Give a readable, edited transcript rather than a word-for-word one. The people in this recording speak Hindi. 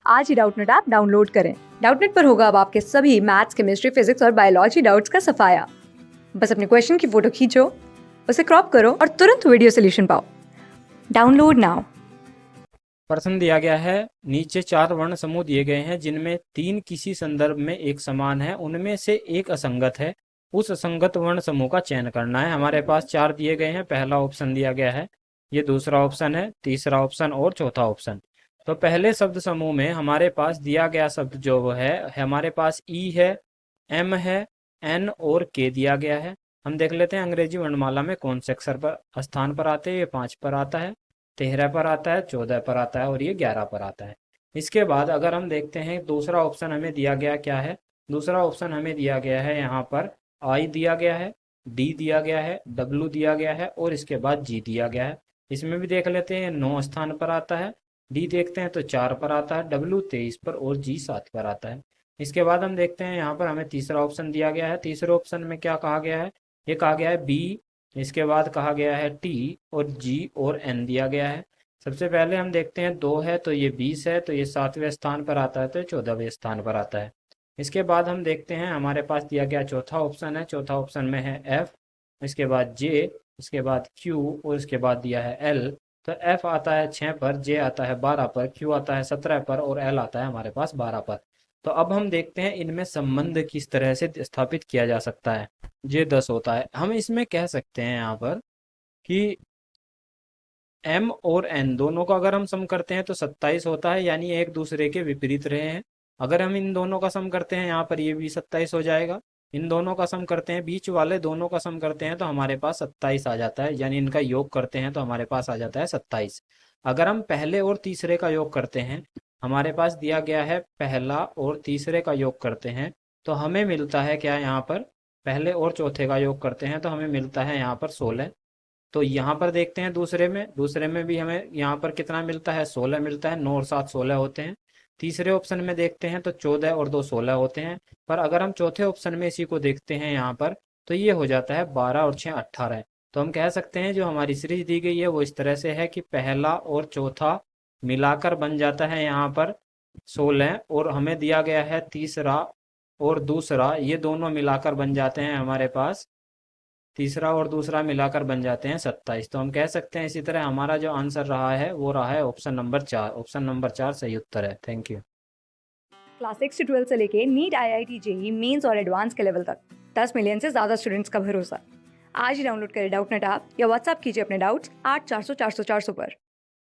आज ही डाउटनेट ऐप डाउनलोड करें। डाउटनेट पर होगा अब आपके सभी मैथ्स, केमिस्ट्री, फिजिक्स और बायोलॉजी डाउट्स का सफाया। बस अपने क्वेश्चन की फोटो खींचो, उसे क्रॉप करो और तुरंत वीडियो सोल्यूशन पाओ। Download now. प्रश्न दिया गया है, नीचे 4 वर्ण समूह दिए गए हैं जिनमें 3 किसी संदर्भ में एक समान है, उनमें से एक असंगत है। उस असंगत वर्ण समूह का चयन करना है। हमारे पास 4 दिए गए हैं। पहला ऑप्शन दिया गया है, ये दूसरा ऑप्शन है, तीसरा ऑप्शन और चौथा ऑप्शन। तो पहले शब्द समूह में हमारे पास दिया गया शब्द जो है हमारे पास ई है, एम है, एन और के दिया गया है। हम देख लेते हैं अंग्रेजी वर्णमाला में कौन से अक्षर पर स्थान पर आते हैं। ये 5 पर आता है, 13 पर आता है, 14 पर आता है और ये 11 पर आता है। इसके बाद अगर हम देखते हैं दूसरा ऑप्शन हमें दिया गया क्या है। दूसरा ऑप्शन हमें दिया गया है, यहाँ पर आई दिया गया है, डी दिया गया है, डब्ल्यू दिया गया है और इसके बाद जी दिया गया है। इसमें भी देख लेते हैं 9 स्थान पर आता है, डी देखते हैं तो 4 पर आता है, डब्ल्यू 23 पर और जी 7 पर आता है। इसके बाद हम देखते हैं यहाँ पर हमें तीसरा ऑप्शन दिया गया है। तीसरे ऑप्शन में क्या कहा गया है, ये कहा गया है बी, इसके बाद कहा गया है टी और जी और एन दिया गया है। सबसे पहले हम देखते हैं 2 है तो ये 20 है, तो ये 7वें स्थान पर आता है, तो ये 14वें स्थान पर आता है। इसके बाद हम देखते हैं हमारे पास दिया गया चौथा ऑप्शन है। चौथा ऑप्शन में है एफ, इसके बाद जे, इसके बाद क्यू और इसके बाद दिया है एल। तो एफ आता है 6 पर, जे आता है 12 पर, क्यू आता है 17 पर और एल आता है हमारे पास 12 पर। तो अब हम देखते हैं इनमें संबंध किस तरह से स्थापित किया जा सकता है। जे 10 होता है, हम इसमें कह सकते हैं यहाँ पर कि एम और एन दोनों का अगर हम सम करते हैं तो 27 होता है, यानी एक दूसरे के विपरीत रहे हैं। अगर हम इन दोनों का सम करते हैं यहाँ पर ये भी 27 हो जाएगा। इन दोनों का सम करते हैं, बीच वाले दोनों का सम करते हैं तो हमारे पास 27 आ जाता है, यानी इनका योग करते हैं तो हमारे पास आ जाता है 27। अगर हम पहले और तीसरे का योग करते हैं, हमारे पास दिया गया है पहला और तीसरे का योग करते हैं तो हमें मिलता है क्या, यहाँ पर पहले और चौथे का योग करते हैं तो हमें मिलता है यहाँ पर 16। तो यहाँ पर देखते हैं दूसरे में भी हमें यहाँ पर कितना मिलता है, 16 मिलता है। 9 और 7 16 होते हैं। तीसरे ऑप्शन में देखते हैं तो 14 और 2 16 होते हैं। पर अगर हम चौथे ऑप्शन में इसी को देखते हैं यहाँ पर, तो ये हो जाता है 12 और 6 18। तो हम कह सकते हैं जो हमारी सीरीज दी गई है वो इस तरह से है कि पहला और चौथा मिलाकर बन जाता है यहाँ पर 16, और हमें दिया गया है तीसरा और दूसरा, ये दोनों मिलाकर बन जाते हैं हमारे पास, तीसरा और दूसरा मिलाकर बन जाते हैं 27। तो हम कह सकते हैं इसी तरह हमारा जो आंसर रहा है वो रहा है ऑप्शन नंबर 4। ऑप्शन नंबर 4 सही उत्तर है। Thank you. क्लास 6 से 12 से लेके नीट, IIT, जेई मेंस और एडवांस के लेवल तक 10 मिलियन से ज्यादा स्टूडेंट्स का भरोसा। आज ही डाउनलोड करें डाउटनेट ऐप या व्हाट्सएप कीजिए अपने डाउट्स 8400 400 400 पर।